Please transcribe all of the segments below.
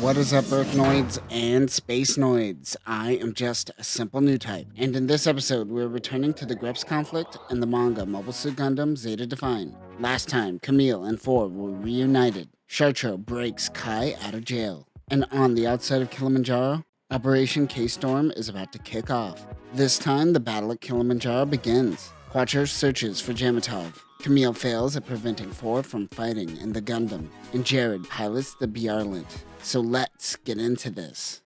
What is up, Earthnoids and Spacenoids? I am just a simple new type, and in this episode, we're returning to the Greps conflict and the manga Mobile Suit Gundam Zeta Define. Last time, Camille and Ford were reunited. Chartro breaks Kai out of jail, and on the outside of Kilamanjaro, Operation Ktorm is about to kick off. This time, the battle at Kilamanjaro begins. Quattro searches for Jamatov. Camille fails at preventing Ford from fighting in the Gundam, and Jared pilots the Bjarlint. So let's get into this.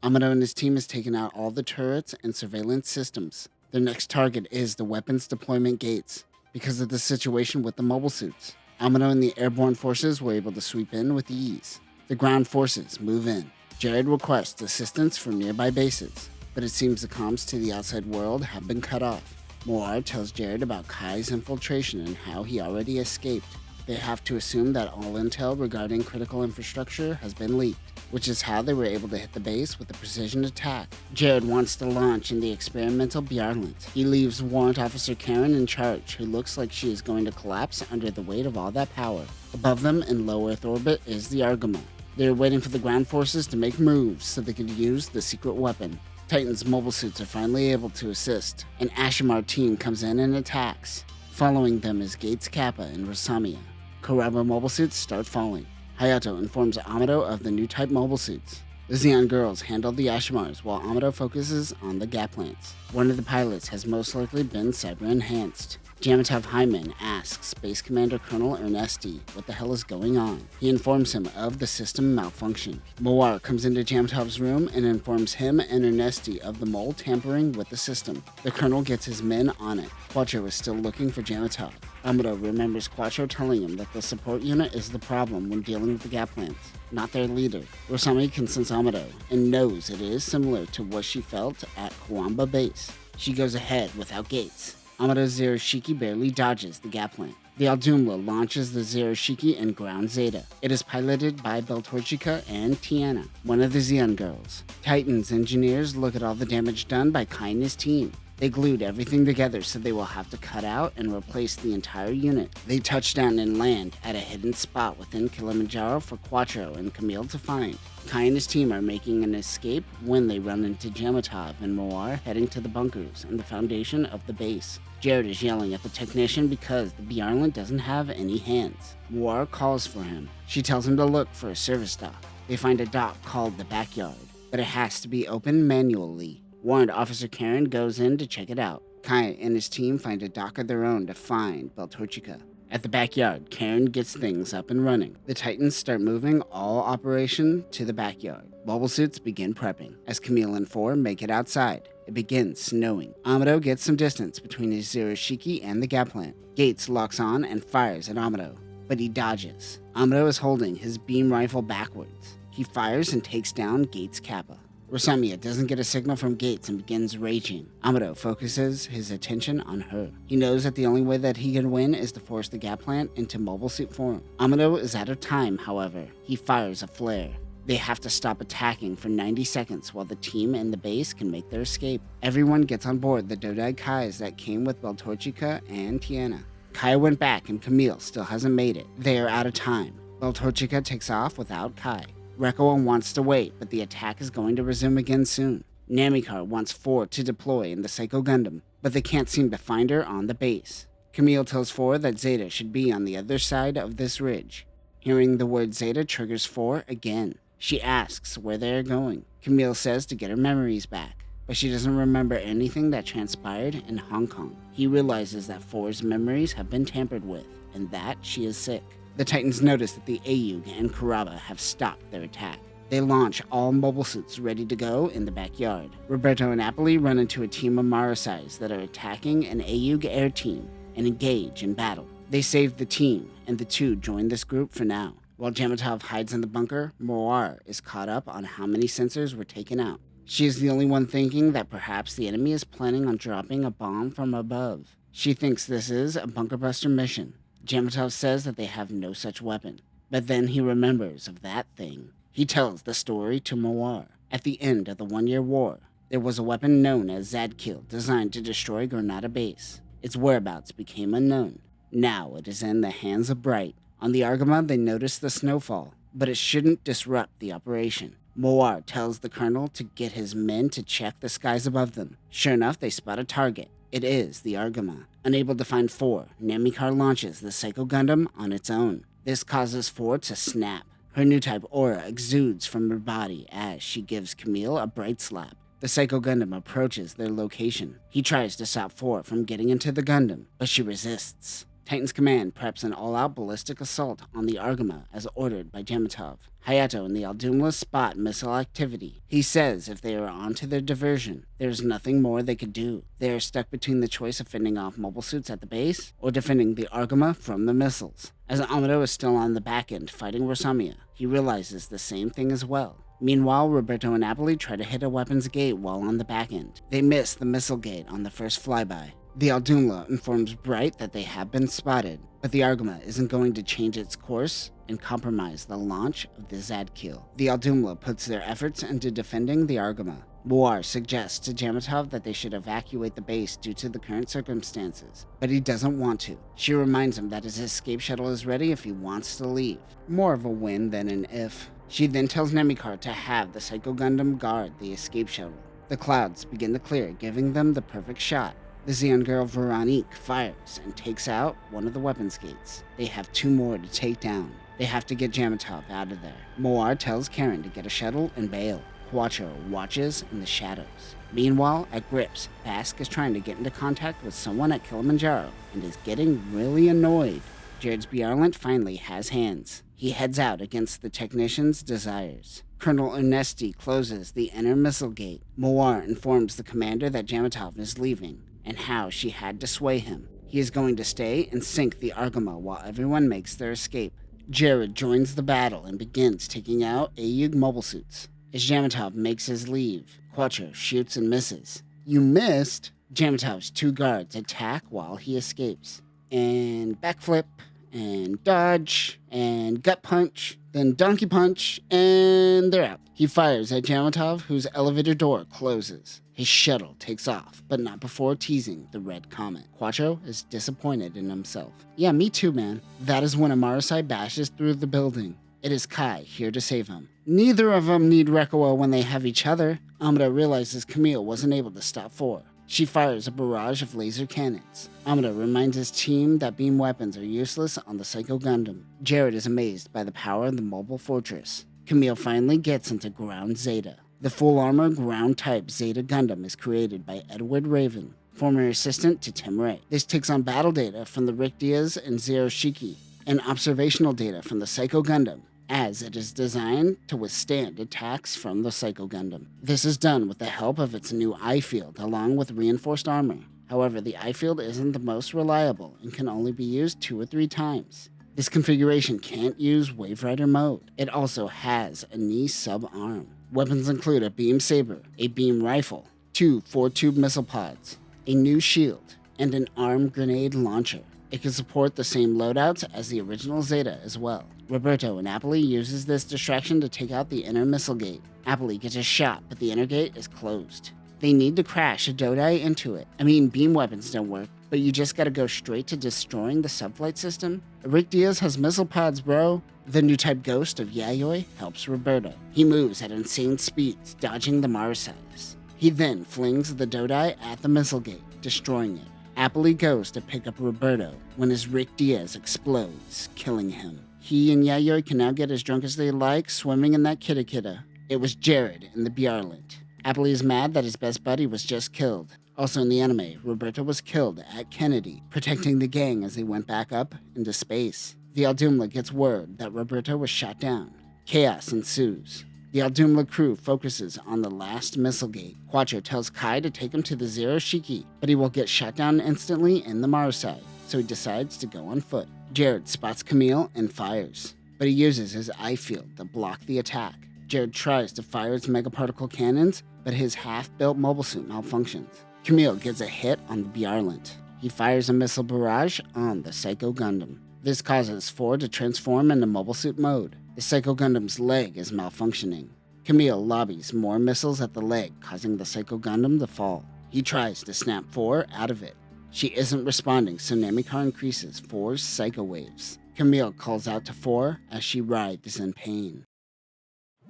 Amado and his team has taken out all the turrets and surveillance systems. Their next target is the weapons deployment gates, because of the situation with the mobile suits. Amado and the airborne forces were able to sweep in with ease. The ground forces move in. Jared requests assistance from nearby bases, but it seems the comms to the outside world have been cut off. Moir tells Jared about Kai's infiltration and how he already escaped. They have to assume that all intel regarding critical infrastructure has been leaked, which is how they were able to hit the base with a precision attack. Jared wants to launch in the experimental Bjarlint. He leaves Warrant Officer Karen in charge, who looks like she is going to collapse under the weight of all that power. Above them in low Earth orbit is the Argama. They are waiting for the ground forces to make moves so they could use the secret weapon. Titan's mobile suits are finally able to assist. An Ashimar team comes in and attacks. Following them is Gates Kappa and Rosamia. Kuraba mobile suits start falling. Hayato informs Amado of the new type mobile suits. The Zeon girls handle the Ashimars while Amado focuses on the Gaplants. One of the pilots has most likely been cyber-enhanced. Jamatov Hyman asks Space Commander Colonel Ernesti what the hell is going on. He informs him of the system malfunction. Moir comes into Jamatov's room and informs him and Ernesti of the mole tampering with the system. The colonel gets his men on it. Quattro is still looking for Jamatov. Amado remembers Quattro telling him that the support unit is the problem when dealing with the Gaplants, not their leader. Rosami can sense Amado and knows it is similar to what she felt at Kuwamba base. She goes ahead without gates. Amado's Zeroshiki barely dodges the Gaplant. The Aldumla launches the Zeroshiki and grounds Zeta. It is piloted by Beltorchica and Tiana, one of the Zeon girls. Titan's engineers look at all the damage done by Kai and his team. They glued everything together so they will have to cut out and replace the entire unit. They touch down and land at a hidden spot within Kilamanjaro for Quattro and Camille to find. Kai and his team are making an escape when they run into Jamatov and Moir heading to the bunkers and the foundation of the base. Jared is yelling at the technician because the Bjarlint doesn't have any hands. Moir calls for him. She tells him to look for a service dock. They find a dock called the Backyard, but it has to be opened manually. Warrant Officer Karen goes in to check it out. Kai and his team find a dock of their own to find Beltorchica. At the Backyard, Karen gets things up and running. The Titans start moving all operation to the Backyard. Mobile suits begin prepping. As Camille and Four make it outside, it begins snowing. Amado gets some distance between his Zeroshiki and the Gaplant. Gates locks on and fires at Amado, but he dodges. Amado is holding his beam rifle backwards. He fires and takes down Gates Kappa. Rosamia doesn't get a signal from Gates and begins raging. Amado focuses his attention on her. He knows that the only way that he can win is to force the Gaplant into mobile suit form. Amado is out of time, however. He fires a flare. They have to stop attacking for 90 seconds while the team and the base can make their escape. Everyone gets on board the Dodai Kais that came with Beltorchica and Tiana. Kai went back and Camille still hasn't made it. They are out of time. Beltorchica takes off without Kai. Rekko wants to wait, but the attack is going to resume again soon. Namikar wants Ford to deploy in the Psycho Gundam, but they can't seem to find her on the base. Camille tells Ford that Zeta should be on the other side of this ridge. Hearing the word Zeta triggers Ford again. She asks where they are going. Camille says to get her memories back, but she doesn't remember anything that transpired in Hong Kong. He realizes that Ford's memories have been tampered with, and that she is sick. The Titans notice that the Ayug and Kuraba have stopped their attack. They launch all mobile suits ready to go in the Backyard. Roberto and Apolly run into a team of Marasais that are attacking an Ayug air team and engage in battle. They save the team, and the two join this group for now. While Jamatov hides in the bunker, Moir is caught up on how many sensors were taken out. She is the only one thinking that perhaps the enemy is planning on dropping a bomb from above. She thinks this is a bunker buster mission. Jamatov says that they have no such weapon, but then he remembers of that thing. He tells the story to Moir. At the end of the 1-year war, there was a weapon known as Zadkill designed to destroy Granada base. Its whereabouts became unknown. Now it is in the hands of Bright. On the Argama, they notice the snowfall. but it shouldn't disrupt the operation. Moar tells the colonel to get his men to check the skies above them. Sure enough, they spot a target. It is the Argama. Unable to find 4, Namikar launches the Psycho Gundam on its own. This causes 4 to snap. Her new type aura exudes from her body as she gives Camille a bright slap. The Psycho Gundam approaches their location. He tries to stop 4 from getting into the Gundam, but she resists. Titan's command preps an all-out ballistic assault on the Argama as ordered by Jamatov. Hayato and the Aldumla spot missile activity. He says if they are onto their diversion, there's nothing more they could do. They are stuck between the choice of fending off mobile suits at the base or defending the Argama from the missiles. As Amado is still on the back end fighting Rosamia, he realizes the same thing as well. Meanwhile, Roberto and Napoli try to hit a weapons gate while on the back end. They miss the missile gate on the first flyby. The Aldumla informs Bright that they have been spotted, but the Argama isn't going to change its course and compromise the launch of the Zadkiel. The Aldumla puts their efforts into defending the Argama. Moar suggests to Jamatov that they should evacuate the base due to the current circumstances, but he doesn't want to. She reminds him that his escape shuttle is ready if he wants to leave. More of a win than an if. She then tells Namikar to have the Psycho Gundam guard the escape shuttle. The clouds begin to clear, giving them the perfect shot. The Xeon girl Veronique fires and takes out one of the weapons gates. They have 2 more to take down. They have to get Jamatov out of there. Moar tells Karen to get a shuttle and bail. Quattro watches in the shadows. Meanwhile, at Grips, Bask is trying to get into contact with someone at Kilamanjaro and is getting really annoyed. Jared's Bjarlant finally has hands. He heads out against the technician's desires. Colonel Ernesti closes the inner missile gate. Moar informs the commander that Jamatov is leaving and how she had to sway him. He is going to stay and sink the Argama while everyone makes their escape. Jared joins the battle and begins taking out Ayug mobile suits. As Jamatov makes his leave, Quattro shoots and misses. You missed? Jamatov's 2 guards attack while he escapes. And backflip, and dodge, and gut punch, then donkey punch, and they're out. He fires at Jamatov, whose elevator door closes. His shuttle takes off, but not before teasing the red comet. Quattro is disappointed in himself. Yeah, me too, man. That is when Amarasai bashes through the building. It is Kai here to save him. Neither of them need Rekuo when they have each other. Amado realizes Camille wasn't able to stop 4. She fires a barrage of laser cannons. Amado reminds his team that beam weapons are useless on the Psycho Gundam. Jared is amazed by the power of the mobile fortress. Camille finally gets into Ground Zeta. The full-armor ground-type Zeta Gundam is created by Edward Raven, former assistant to Tim Ray. This takes on battle data from the Rick Diaz and Zero Shiki, and observational data from the Psycho Gundam, as it is designed to withstand attacks from the Psycho Gundam. This is done with the help of its new eye field, along with reinforced armor. However, the eye field isn't the most reliable and can only be used 2 or 3 times. This configuration can't use Wave Rider mode. It also has a knee sub-arm. Weapons include a beam saber, a beam rifle, 2 4-tube missile pods, a new shield, and an armed grenade launcher. It can support the same loadouts as the original Zeta as well. Roberto and Napoli uses this distraction to take out the inner missile gate. Napoli gets a shot, but the inner gate is closed. They need to crash a Dodai into it. I mean, beam weapons don't work, but you just gotta go straight to destroying the subflight system? Rick Diaz has missile pods, bro. The new type Ghost of Yayoi helps Roberto. He moves at insane speeds, dodging the Marasais. He then flings the Dodai at the missile gate, destroying it. Napoli goes to pick up Roberto when his Rick Diaz explodes, killing him. He and Yayoi can now get as drunk as they like, swimming in that kita. It was Jared in the Bjarlant. Napoli is mad that his best buddy was just killed. Also in the anime, Roberto was killed at Kennedy, protecting the gang as they went back up into space. The Aldumla gets word that Roberto was shot down. Chaos ensues. The Aldumla crew focuses on the last missile gate. Quattro tells Kai to take him to the Zero Shiki, but he will get shot down instantly in the Marasai, so he decides to go on foot. Jared spots Camille and fires, but he uses his eye field to block the attack. Jared tries to fire its megaparticle cannons, but his half-built mobile suit malfunctions. Camille gets a hit on the Bjarlant. He fires a missile barrage on the Psycho Gundam. This causes 4 to transform into mobile suit mode. The Psycho Gundam's leg is malfunctioning. Camille lobbies more missiles at the leg, causing the Psycho Gundam to fall. He tries to snap 4 out of it. She isn't responding, so Namikar increases 4's Psycho Waves. Camille calls out to 4 as she writhes in pain.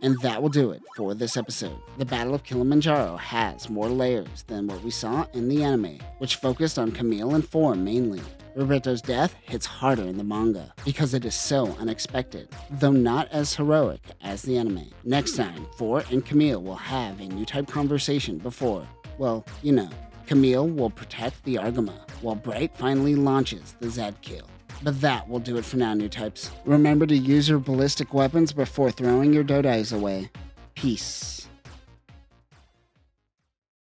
And that will do it for this episode. The Battle of Kilamanjaro has more layers than what we saw in the anime, which focused on Camille and 4 mainly. Roberto's death hits harder in the manga because it is so unexpected, though not as heroic as the anime. Next time, 4 and Camille will have a new type conversation before, well, you know, Camille will protect the Argama, while Bright finally launches the Zed kill. But that will do it for now, new types. Remember to use your ballistic weapons before throwing your dodais away. Peace.